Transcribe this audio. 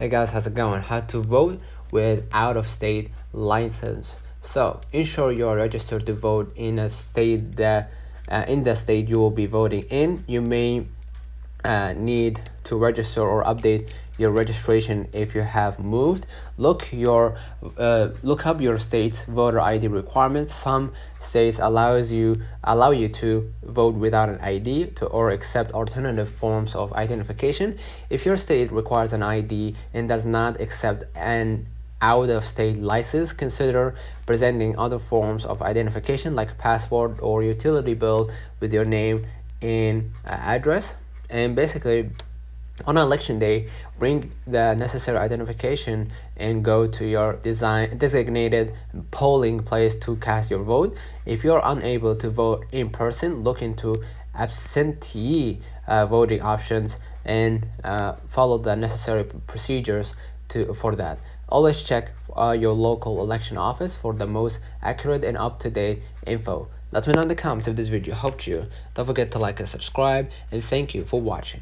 Hey guys, how's it going? How to vote with out-of-state license. So ensure you are registered to vote in a state that in the state you will be voting in. You may need to register or update your registration if you have moved. Look up your state's voter ID requirements. Some states allow you to vote without an ID or accept alternative forms of identification. If your state requires an ID and does not accept an out-of-state license, consider presenting other forms of identification like passport or utility bill with your name and address. And basically, on election day, bring the necessary identification and go to your designated polling place to cast your vote. If you're unable to vote in person, look into absentee voting options and follow the necessary procedures for that. Always check your local election office for the most accurate and up-to-date info. Let me know in the comments if this video helped you. Don't forget to like and subscribe, and thank you for watching.